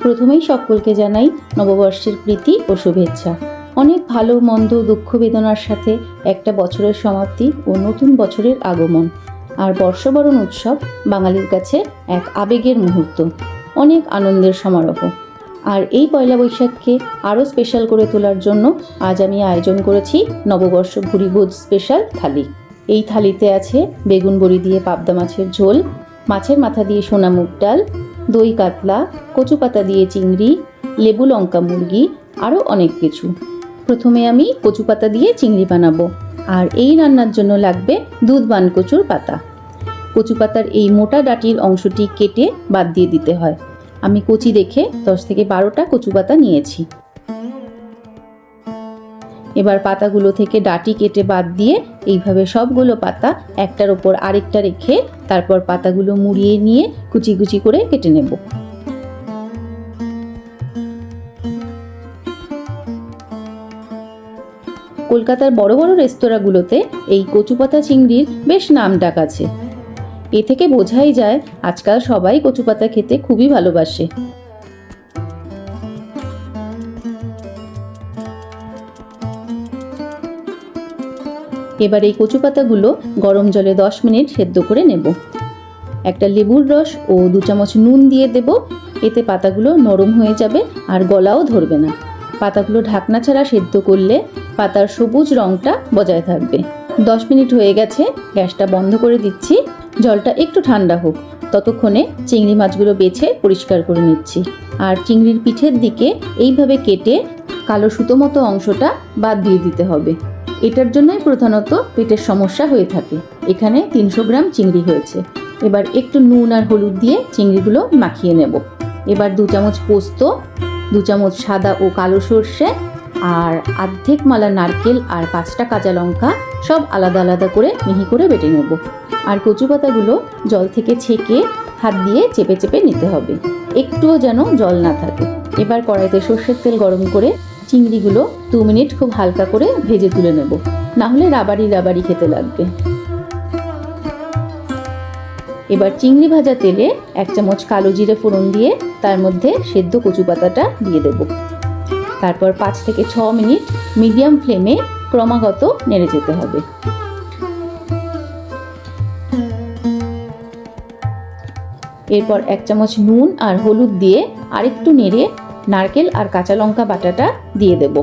প্রথমেই সকলকে জানাই নববর্ষের প্রীতি ও শুভেচ্ছা। অনেক ভালো মন্দ দুঃখ বেদনার সাথে একটা বছরের সমাপ্তি ও নতুন বছরের আগমন। আর বর্ষবরণ উৎসব বাঙালির কাছে এক আবেগের মুহূর্ত, অনেক আনন্দের সমারোহ। আর এই পয়লা বৈশাখকে আরও স্পেশাল করে তোলার জন্য আজ আমি আয়োজন করেছি নববর্ষ ভুরিভোজ স্পেশাল থালি। এই থালিতে আছে বেগুন বড়ি দিয়ে পাবদা মাছের ঝোল, মাছের মাথা দিয়ে সোনা মুগ ডাল, দই কাতলা, কচু পাতা দিয়ে চিংড়ি, লেবু লঙ্কা মুরগি, আরও অনেক কিছু। প্রথমে আমি কচু পাতা দিয়ে চিংড়ি বানাবো। আর এই রান্নার জন্য লাগবে দুধ বান কচুর পাতা। কচু পাতার এই মোটা ডাঁটির অংশটি কেটে বাদ দিয়ে দিতে হয়। আমি কচি দেখে 10 থেকে 12টা কচু পাতা নিয়েছি। এবার পাতাগুলো থেকে ডাঁটি কেটে বাদ দিয়ে এইভাবে সবগুলো পাতা একটার ওপর আরেকটা রেখে তারপর পাতাগুলো মুড়িয়ে নিয়ে কুচি কুচি করে কেটে নেব। কলকাতার বড় বড় রেস্তোরাঁগুলোতে এই কচু পাতা চিংড়ির বেশ নামডাক আছে। এ থেকে বোঝাই যায় আজকাল সবাই কচু পাতা খেতে খুবই ভালোবাসে। এবার এই কচু পাতাগুলো গরম জলে 10 মিনিট সেদ্ধ করে নেব। একটা লেবুর রস ও 2 চামচ নুন দিয়ে দেব। এতে পাতাগুলো নরম হয়ে যাবে আর গলাও ধরবে না। পাতাগুলো ঢাকনা ছাড়া সেদ্ধ করলে পাতার সবুজ রঙটা বজায় থাকবে। 10 মিনিট হয়ে গেছে, গ্যাসটা বন্ধ করে দিচ্ছি। জলটা একটু ঠান্ডা হোক, ততক্ষণে চিংড়ি মাছগুলো বেছে পরিষ্কার করে নিচ্ছি। আর চিংড়ির পিঠের দিকে এইভাবে কেটে কালো সুতো মতো অংশটা বাদ দিয়ে দিতে হবে। এটার জন্যই প্রধানত পেটের সমস্যা হয়ে থাকে। এখানে 300 গ্রাম চিংড়ি হয়েছে। এবার একটু নুন আর হলুদ দিয়ে চিংড়িগুলো মাখিয়ে নেব। এবার 2 চামচ পোস্ত, 2 চামচ সাদা ও কালো সর্ষে আর অর্ধেক মালা নারকেল আর 5টা কাঁচা লঙ্কা সব আলাদা আলাদা করে মিহি করে বেটে নেব। আর কচু পাতাগুলো জল থেকে ছেঁকে হাত দিয়ে চেপে চেপে নিতে হবে, একটুও যেন জল না থাকে। এবার কড়াইতে সর্ষের তেল গরম করে চিংড়িগুলো 2 মিনিট খুব হালকা করে ভেজে তুলে নেব, না হলে রাবারি রাবারি খেতে লাগবে। এবার চিংড়ি ভাজা তেলে 1 চামচ কালো জিরে ফোড়ন দিয়ে তার মধ্যে সেদ্ধ কচু পাতাটা দিয়ে দেব। তারপর 5 থেকে 6 মিনিট মিডিয়াম ফ্লেমে ক্রমাগত নেড়ে যেতে হবে। এরপর 1 চামচ নুন আর হলুদ দিয়ে আরেকটু নেড়ে নারকেল আর কাঁচা লঙ্কা বাটাটা দিয়ে দেব।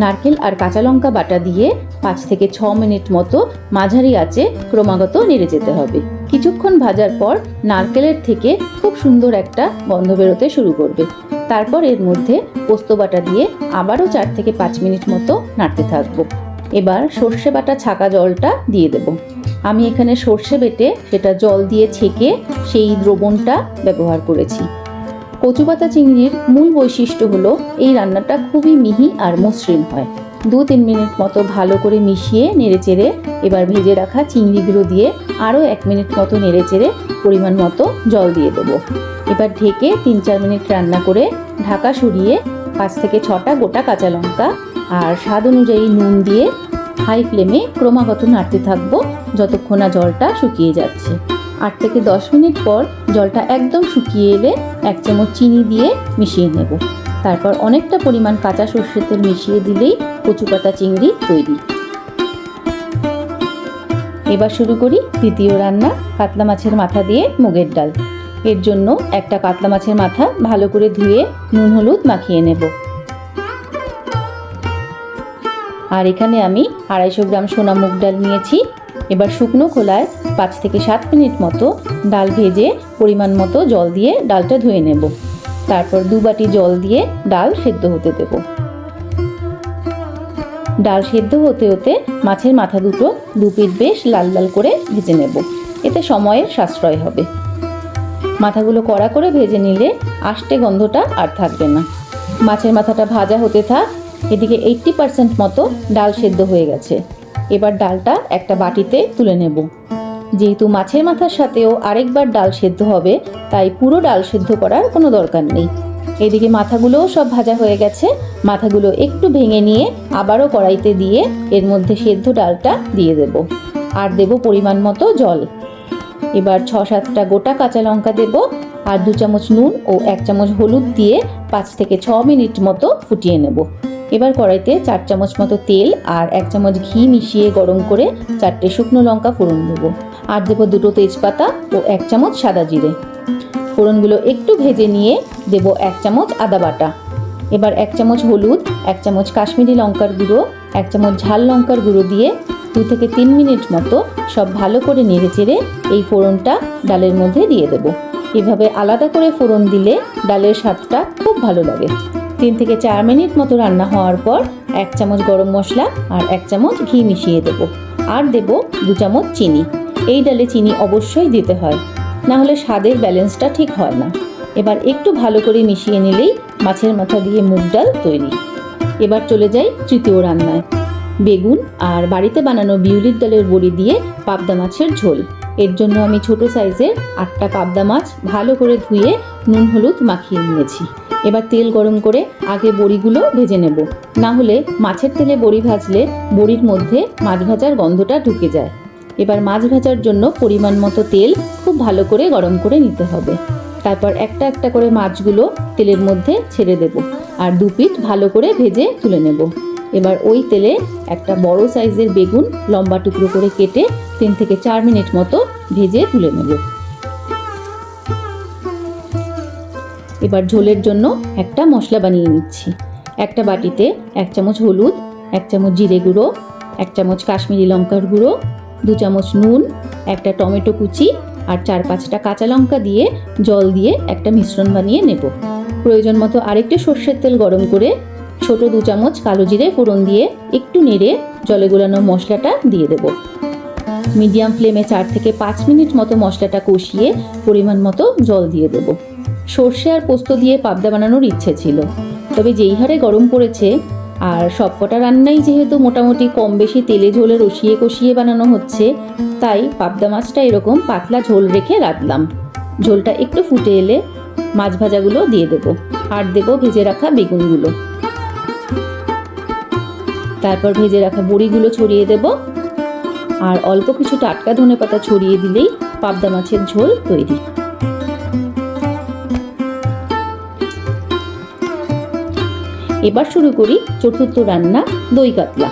নারকেল আর কাঁচা লঙ্কা বাটা দিয়ে 5 থেকে 6 মিনিট মতো মাঝারি আঁচে ক্রমাগত নেড়ে যেতে হবে। কিছুক্ষণ ভাজার পর নারকেলের থেকে খুব সুন্দর একটা গন্ধ বেরোতে শুরু করবে। তারপর এর মধ্যে পোস্ত বাটা দিয়ে আবারও 4 থেকে 5 মিনিট মতো নাড়তে থাকবো। এবার সর্ষে বাটা ছাকা জলটা দিয়ে দেব। আমি এখানে সর্ষে বেটে সেটা জল দিয়ে ছেঁকে সেই দ্রবণটা ব্যবহার করেছি। কচু পাতা চিংড়ির মূল বৈশিষ্ট্য হলো এই রান্নাটা খুবই মিহি আর মসৃণ হয়। 2-3 মিনিট মতো ভালো করে মিশিয়ে নেড়েচেড়ে এবার ভেজে রাখা চিংড়িগুলো দিয়ে আরও 1 মিনিট মতো নেড়েচেড়ে পরিমাণ মতো জল দিয়ে দেবো। এবার ঢেকে 3-4 মিনিট রান্না করে ঢাকা সরিয়ে 5 থেকে 6টা গোটা কাঁচা লঙ্কা আর স্বাদ অনুযায়ী নুন দিয়ে হাই ফ্লেমে ক্রমাগত নাড়তে থাকবো যতক্ষণ না জলটা শুকিয়ে যাচ্ছে। 8 থেকে 10 মিনিট পর জলটা একদম শুকিয়ে এলে 1 চামচ চিনি দিয়ে মিশিয়ে নেব। তারপর অনেকটা পরিমাণ কাঁচা সর্ষের তেল মিশিয়ে দিলেই কচু পাতা চিংড়ি তৈরি। এবার শুরু করি দ্বিতীয় রান্না, কাতলা মাছের মাথা দিয়ে মুগের ডাল। এর জন্য একটা কাতলা মাছের মাথা ভালো করে ধুয়ে নুন হলুদ মাখিয়ে নেব। আর এখানে আমি 250 গ্রাম সোনা মুগ ডাল নিয়েছি। এবার শুকনো খোলায় 5 থেকে 7 মিনিট মতো ডাল ভেজে পরিমাণ মতো জল দিয়ে ডালটা ধুয়ে নেব। তারপর 2 বাটি জল দিয়ে ডাল সেদ্ধ হতে দেব। ডাল সেদ্ধ হতে হতে মাছের মাথা দুটো 2 পিঠ বেশ লাল লাল করে ভেজে নেব, এতে সময়ের সাশ্রয় হবে। মাথাগুলো কড়া করে ভেজে নিলে আষ্টে গন্ধটা আর থাকবে না। মাছের মাথাটা ভাজা হতে থাক। এদিকে 80% মতো ডাল সেদ্ধ হয়ে গেছে। এবার ডালটা একটা বাটিতে তুলে নেব। যেহেতু মাছের মাথার সাথেও আরেকবার ডাল সেদ্ধ হবে, তাই পুরো ডাল সেদ্ধ করার কোনো দরকার নেই। এদিকে মাথাগুলোও সব ভাজা হয়ে গেছে। মাথাগুলো একটু ভেঙে নিয়ে আবারও কড়াইতে দিয়ে এর মধ্যে সেদ্ধ ডালটা দিয়ে দেব আর দেব পরিমাণ মতো জল। এবার 6-7টা গোটা কাঁচা লঙ্কা দেব আর 2 চামচ নুন ও 1 চামচ হলুদ দিয়ে 5 থেকে 6 মিনিট মতো ফুটিয়ে নেব। এবার কড়াইতে 4 চামচ মতো তেল আর 1 চামচ ঘি মিশিয়ে গরম করে 4টে শুকনো লঙ্কা ফোড়ন দেবো আর দেবো 2টো তেজপাতা ও 1 চামচ সাদা জিরে। ফোড়নগুলো একটু ভেজে নিয়ে দেব 1 চামচ আদা বাটা। এবার 1 চামচ হলুদ, 1 চামচ কাশ্মীরি লঙ্কার গুঁড়ো, 1 চামচ ঝাল লঙ্কার গুঁড়ো দিয়ে 2 থেকে 3 মিনিট মতো সব ভালো করে নেড়ে চেড়ে এই ফোড়নটা ডালের মধ্যে দিয়ে দেব। এভাবে আলাদা করে ফোড়ন দিলে ডালের স্বাদটা খুব ভালো লাগে। 3 থেকে 4 মিনিট মতো রান্না হওয়ার পর 1 চামচ গরম মশলা আর 1 চামচ ঘি মিশিয়ে দেব আর দেব 2 চামচ চিনি। এই ডালে চিনি অবশ্যই দিতে হয়, না হলে স্বাদের ব্যালেন্সটা ঠিক হয় না। এবার একটু ভালো করে মিশিয়ে নিলেই মাছের মাথা দিয়ে মুগ ডাল তৈরি। এবার চলে যাই তৃতীয় রান্নায়। বেগুন আর বাড়িতে বানানো বিউলির ডালের বড়ি দিয়ে পাবদা মাছের ঝোল। এর জন্য আমি ছোট সাইজের 8টা পাবদা মাছ ভালো করে ধুয়ে নুন হলুদ মাখিয়ে নিয়েছি। এবার তেল গরম করে আগে বড়িগুলো ভেজে নেব, না হলে মাছের তেলে বড়ি ভাজলে বড়ির মধ্যে মাছ ভাজার গন্ধটা ঢুকে যায়। এবার মাছ ভাজার জন্য পরিমাণ মতো তেল খুব ভালো করে গরম করে নিতে হবে। তারপর একটা একটা করে মাছগুলো তেলের মধ্যে ছেড়ে দেব আর 2 পিঠ ভালো করে ভেজে তুলে নেব। এবার ওই তেলে একটা বড় সাইজের বেগুন লম্বা টুকরো করে কেটে 3 থেকে 4 মিনিট মতো ভেজে তুলে নেব। এবার ঝোলের জন্য একটা মশলা বানিয়ে নিচ্ছি। একটা বাটিতে 1 চামচ হলুদ, 1 চামচ জিরে গুঁড়ো, 1 চামচ কাশ্মীরি লঙ্কার গুঁড়ো, 2 চামচ নুন, একটা টমেটো কুচি আর 4-5টা কাঁচা লঙ্কা দিয়ে জল দিয়ে একটা মিশ্রণ বানিয়ে নেব। প্রয়োজন মতো আরেকটু সর্ষের তেল গরম করে ছোট 2 চামচ কালো জিরে ফোড়ন দিয়ে একটু নেড়ে জলে গোলানো মশলাটা দিয়ে দেব। মিডিয়াম ফ্লেমে 4 থেকে 5 মিনিট মতো মশলাটা কষিয়ে পরিমাণ মতো জল দিয়ে দেব। সর্ষে আর পোস্ত দিয়ে পাবদা বানানোর ইচ্ছে ছিল, তবে যেই হারে গরম পড়েছে আর সবকটা রান্নাই যেহেতু মোটামুটি কম বেশি তেলে ঝোলে রসিয়ে কষিয়ে বানানো হচ্ছে, তাই পাবদা মাছটা এরকম পাতলা ঝোল রেখে রাখলাম। ঝোলটা একটু ফুটে এলে মাছ ভাজাগুলো দিয়ে দেব আর দেব ভেজে রাখা বেগুনগুলো। তারপর ভেজে রাখা বড়িগুলো ছড়িয়ে দেব আর অল্প কিছু টাটকা ধনেপাতা ছড়িয়ে দিলেই পাবদা মাছের ঝোল তৈরি। এবার শুরু করি চতুর্থ রান্না, দই কাতলা।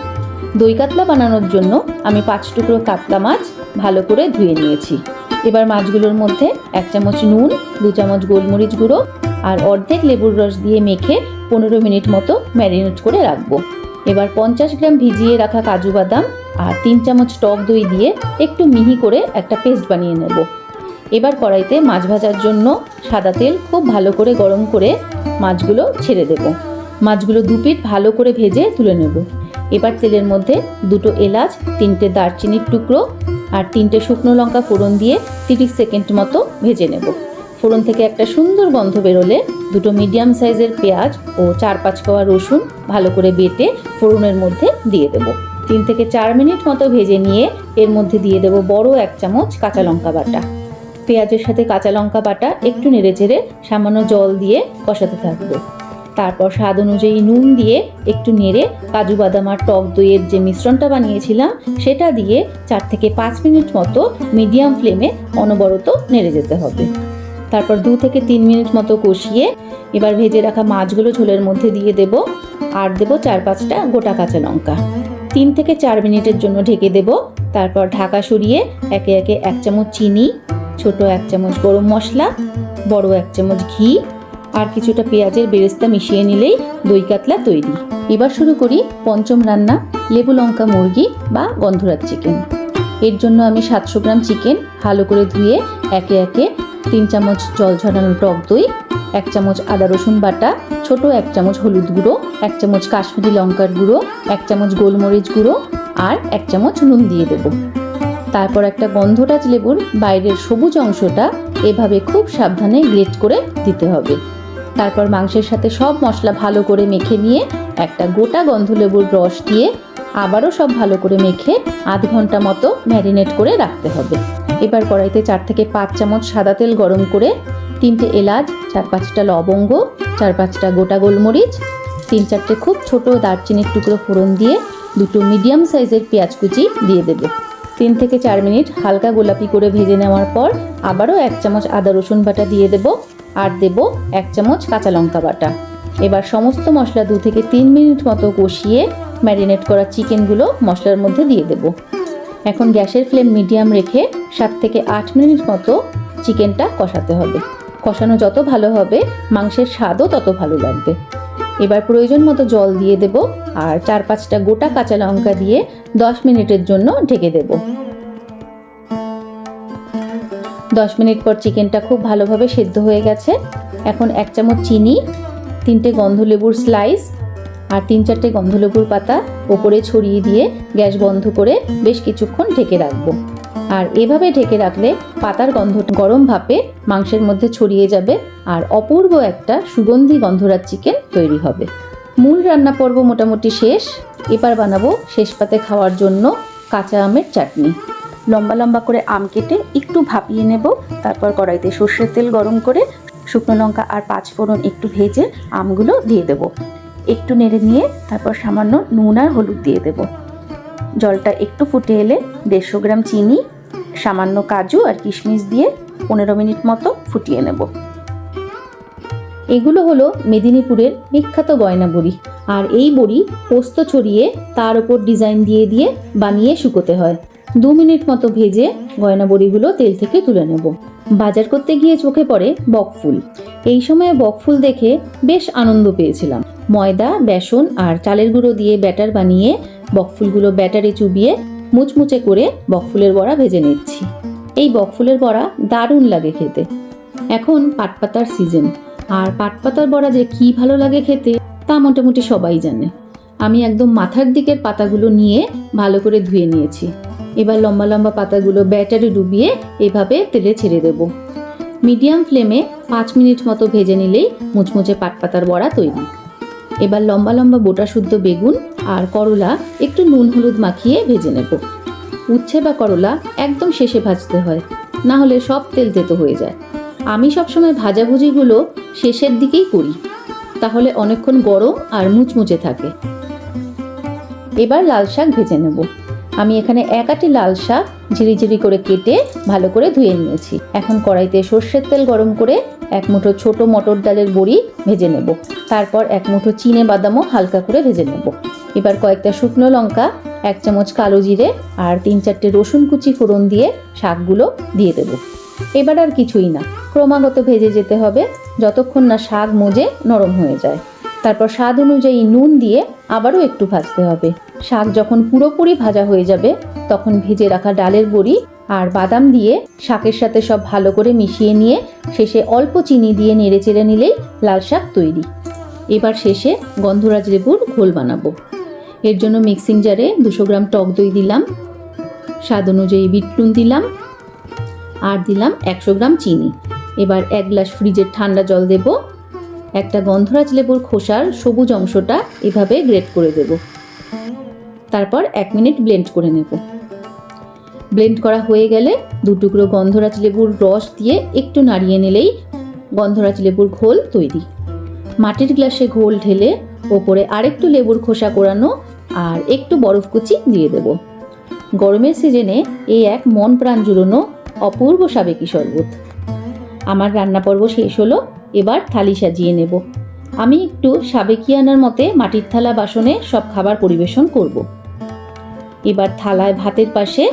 দই কাতলা বানানোর জন্য আমি 5 টুকরো কাতলা মাছ ভালো করে ধুয়ে নিয়েছি। এবার মাছগুলোর মধ্যে 1 চামচ নুন, 2 চামচ গোলমরিচ গুঁড়ো আর অর্ধেক লেবুর রস দিয়ে মেখে 15 মিনিট মতো ম্যারিনেট করে রাখবো। এবার 50 গ্রাম ভিজিয়ে রাখা কাজু বাদাম আর 3 চামচ টক দই দিয়ে একটু মিহি করে একটা পেস্ট বানিয়ে নেব। এবার কড়াইতে মাছ ভাজার জন্য সাদা তেল খুব ভালো করে গরম করে মাছগুলো ছেড়ে দেব। মাছগুলো 2 পিঠ ভালো করে ভেজে তুলে নেব। এবার তেলের মধ্যে 2টো এলাচ, 3টে দারচিনির টুকরো আর 3টে শুকনো লঙ্কা ফোড়ন দিয়ে 30 সেকেন্ড মতো ভেজে নেব। ফোড়ন থেকে একটা সুন্দর গন্ধ বেরোলে 2টো মিডিয়াম সাইজের পেঁয়াজ ও 4-5 কোয়া রসুন ভালো করে বেটে ফোড়নের মধ্যে দিয়ে দেব। 3 থেকে 4 মিনিট মতো ভেজে নিয়ে এর মধ্যে দিয়ে দেব বড় 1 চামচ কাঁচা লঙ্কা বাটা। পেঁয়াজের সাথে কাঁচা লঙ্কা বাটা একটু নেড়েচেড়ে সামান্য জল দিয়ে কষাতে থাকবো। তারপর স্বাদ অনুযায়ী নুন দিয়ে একটু নেড়ে কাজু বাদাম আর টক দইয়ের যে মিশ্রণটা বানিয়েছিলাম সেটা দিয়ে 4 থেকে 5 মিনিট মতো মিডিয়াম ফ্লেমে অনবরত নেড়ে যেতে হবে। তারপর 2 থেকে 3 মিনিট মতো কষিয়ে এবার ভেজে রাখা মাছগুলো ঝোলের মধ্যে দিয়ে দেব আর দেব 4-5টা গোটা কাঁচা লঙ্কা। 3 থেকে 4 মিনিটের জন্য ঢেকে দেব। তারপর ঢাকা সরিয়ে একে একে 1 চামচ চিনি, ছোট 1 চামচ গরম মশলা, বড় 1 চামচ ঘি আর কিছুটা পেঁয়াজের বেরেস্তা মিশিয়ে নিলেই দই কাতলা তৈরি। এবার শুরু করি পঞ্চম রান্না, লেবু লঙ্কা মুরগি বা গন্ধরাজ চিকেন। এর জন্য আমি 700 গ্রাম চিকেন ভালো করে ধুয়ে একে একে 3 চামচ জল ঝরানো টক দই, 1 চামচ আদা রসুন বাটা, ছোট 1 চামচ হলুদ গুঁড়ো, 1 চামচ কাশ্মীরি লঙ্কার গুঁড়ো, 1 চামচ গোলমরিচ গুঁড়ো আর 1 চামচ নুন দিয়ে দেব। তারপর একটা গন্ধরাজ লেবুর বাইরের সবুজ অংশটা এভাবে খুব সাবধানে গ্রেট করে দিতে হবে। তারপর মাংসের সাথে সব মশলা ভালো করে মেখে নিয়ে একটা গোটা গন্ধলেবুর রস দিয়ে আবারও সব ভালো করে মেখে আধ ঘন্টা মতো ম্যারিনেট করে রাখতে হবে। এবার কড়াইতে 4 থেকে 5 চামচ সাদা তেল গরম করে 3টে এলাচ, 4-5টা লবঙ্গ, 4-5টা গোটা গোলমরিচ, 3-4টে খুব ছোট দারচিনির টুকরো ফোড়ন দিয়ে 2টো মিডিয়াম সাইজের পেঁয়াজ কুচি দিয়ে দেব। 3 থেকে 4 মিনিট হালকা গোলাপি করে ভেজে নেওয়ার পর আবারও 1 চামচ আদা রসুন বাটা দিয়ে দেব আর দেব 1 চামচ কাঁচা লঙ্কা বাটা। এবার সমস্ত মশলা 2 থেকে 3 মিনিট মতো কষিয়ে ম্যারিনেট করা চিকেনগুলো মশলার মধ্যে দিয়ে দেব। এখন গ্যাসের ফ্লেম মিডিয়াম রেখে 7 থেকে 8 মিনিট মতো চিকেনটা কষাতে হবে। কষানো যত ভালো হবে মাংসের স্বাদও তত ভালো লাগবে। এবার প্রয়োজন মতো জল দিয়ে দেব আর 4-5টা গোটা কাঁচা লঙ্কা দিয়ে 10 মিনিটের জন্য ঢেকে দেব। 10 মিনিট পর চিকেনটা খুব ভালোভাবে সেদ্ধ হয়ে গেছে। এখন 1 চামচ চিনি, 3টে গন্ধলেবুর স্লাইস আর 3-4টে গন্ধলেবুর পাতা ওপরে ছড়িয়ে দিয়ে গ্যাস বন্ধ করে বেশ কিছুক্ষণ ঢেকে রাখবো। আর এভাবে ঢেকে রাখলে পাতার গন্ধ গরম ভাপে মাংসের মধ্যে ছড়িয়ে যাবে আর অপূর্ব একটা সুগন্ধি গন্ধরাজ চিকেন তৈরি হবে। মূল রান্না পর্ব মোটামুটি শেষ। এবার বানাবো শেষ পাতে খাওয়ার জন্য কাঁচা আমের চাটনি। লম্বা লম্বা করে আম কেটে একটু ভাপিয়ে নেব, তারপর কড়াইতে সর্ষের তেল গরম করে শুকনো লঙ্কা আর 5 ফোড়ন একটু ভেজে আমগুলো দিয়ে দেব। একটু নেড়ে নিয়ে তারপর সামান্য নুন আর হলুদ দিয়ে দেব। জলটা একটু ফুটে এলে 150 গ্রাম চিনি, সামান্য কাজু আর কিশমিশ দিয়ে 15 মিনিট মতো ফুটিয়ে নেব। এগুলো হলো মেদিনীপুরের বিখ্যাত গয়না বড়ি। আর এই বড়ি পোস্ত ছড়িয়ে তার উপর ডিজাইন দিয়ে দিয়ে বানিয়ে শুকোতে হয়। 2 মিনিট মতো ভেজে গয়না বড়িগুলো তেল থেকে তুলে নেব। বাজার করতে গিয়ে চোখে পড়ে বকফুল। এই সময়ে বকফুল দেখে বেশ আনন্দ পেয়েছিলাম। ময়দা, বেসন আর চালের গুঁড়ো দিয়ে ব্যাটার বানিয়ে বকফুলগুলো ব্যাটারে চুবিয়ে মুচমুচে করে বকফুলের বড়া ভেজে নিচ্ছি। এই বকফুলের বড়া দারুণ লাগে খেতে। এখন পাটপাতার সিজন, আর পাটপাতার বড়া যে কি ভালো লাগে খেতে তা মোটামুটি সবাই জানে। আমি একদম মাথার দিকের পাতাগুলো নিয়ে ভালো করে ধুয়ে নিয়েছি। এবার লম্বা লম্বা পাতাগুলো ব্যাটারে ডুবিয়ে এভাবে তেলে ছেড়ে দেব। মিডিয়াম ফ্লেমে 5 মিনিট মতো ভেজে নিলেই মুচমুচে পাটপাতার বড়া তৈরি। এবার লম্বা লম্বা বোটা শুদ্ধ বেগুন আর করলা একটু নুন হলুদ মাখিয়ে ভেজে নেব। উচ্ছে বা করলা একদম শেষে ভাজতে হয়, না হলে সব তেল তেতো হয়ে যায়। আমি সবসময় ভাজাভুজিগুলো শেষের দিকেই করি, তাহলে অনেকক্ষণ গরম আর মুচমুচে থাকে। এবার লাল শাক ভেজে নেব। আমি এখানে 1 আঁটি লাল শাক ঝিরিঝিরি করে কেটে ভালো করে ধুয়ে নিয়েছি। এখন কড়াইতে সর্ষের তেল গরম করে 1 মুঠো ছোট মটর ডালের বড়ি ভেজে নেব। তারপর 1 মুঠো চিনে বাদামও হালকা করে ভেজে নেব। এবার কয়েকটা শুকনো লঙ্কা, 1 চামচ কালো জিরে আর 3-4টে রসুন কুচি ফোড়ন দিয়ে শাকগুলো দিয়ে দেব। এবার আর কিছুই না, ক্রমাগত ভেজে যেতে হবে যতক্ষণ না শাক মজে নরম হয়ে যায়। তারপর স্বাদ অনুযায়ী নুন দিয়ে আবারও একটু ভাজতে হবে। শাক যখন পুরোপুরি ভাজা হয়ে যাবে তখন ভেজে রাখা ডালের বড়ি আর বাদাম দিয়ে শাকের সাথে সব ভালো করে মিশিয়ে নিয়ে শেষে অল্প চিনি দিয়ে নেড়ে চেড়ে নিলেই লাল শাক তৈরি। এবার শেষে গন্ধরাজ লেবুর ঘোল বানাবো। এর জন্য মিক্সিং জারে 200 গ্রাম টক দই দিলাম, স্বাদ অনুযায়ী বিট নুন দিলাম আর দিলাম 100 গ্রাম চিনি। এবার 1 গ্লাস ফ্রিজের ঠান্ডা জল দেব। একটা গন্ধরাজ লেবুর খোসার সবুজ অংশটা এভাবে গ্রেট করে দেব। তারপর 1 মিনিট ব্লেন্ড করে নেব। ব্লেন্ড করা হয়ে গেলে 2 টুকরো গন্ধরাজ লেবুর রস দিয়ে একটু নাড়িয়ে নিলেই গন্ধরাজ লেবুর ঘোল তৈরি। মাটির গ্লাসে ঘোল ঢেলে ওপরে আরেকটু লেবুর খোসা কোরানো আর একটু বরফ কুচি দিয়ে দেব। গরমের সিজনে এই এক মন প্রাণ জুড়োনো অপূর্ব সাবেকি শরবত। আমার রান্না পর্ব শেষ হলো, এবার থালি সাজিয়ে নেব। আমি একটু সাবেকিয়ানার মতে মাটির থালা বাসনে সব খাবার পরিবেশন করব। এবার থালায় ভাতের পাশে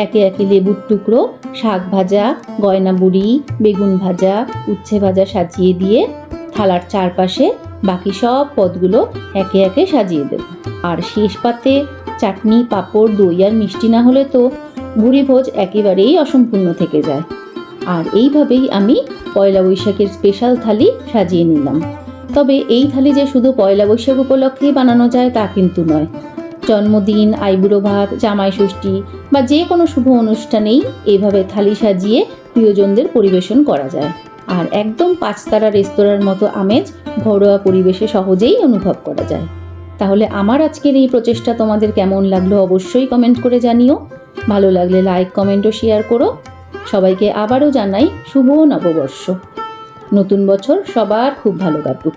একে একে লেবুর টুকরো, শাক ভাজা, গয়না বড়ি, বেগুন ভাজা, উচ্ছে ভাজা সাজিয়ে দিয়ে থালার চারপাশে বাকি সব পদগুলো একে একে সাজিয়ে দেব। আর শেষ পাতে চাটনি, পাঁপড়, দই আর মিষ্টি না হলে তো ভুরিভোজ একেবারেই অসম্পূর্ণ থেকে যায়। আর এইভাবেই আমি পয়লা বৈশাখের স্পেশাল থালি সাজিয়ে নিলাম। তবে এই থালি যে শুধু পয়লা বৈশাখ উপলক্ষেই বানানো যায় তা কিন্তু নয়। জন্মদিন, আইবুড়ো ভাত, জামাই ষষ্ঠী বা যে কোনো শুভ অনুষ্ঠানেই এইভাবে থালি সাজিয়ে প্রিয়জনদের পরিবেশন করা যায়। আর একদম 5 তারা রেস্তোরাঁর মতো আমেজ ঘরোয়া পরিবেশে সহজেই অনুভব করা যায়। তাহলে আমার আজকের এই প্রচেষ্টা তোমাদের কেমন লাগলো অবশ্যই কমেন্ট করে জানিও। ভালো লাগলে লাইক, কমেন্ট ও শেয়ার করো। সবাইকে আবারও জানাই শুভ নববর্ষ। নতুন বছর সবার খুব ভালো কাটুক।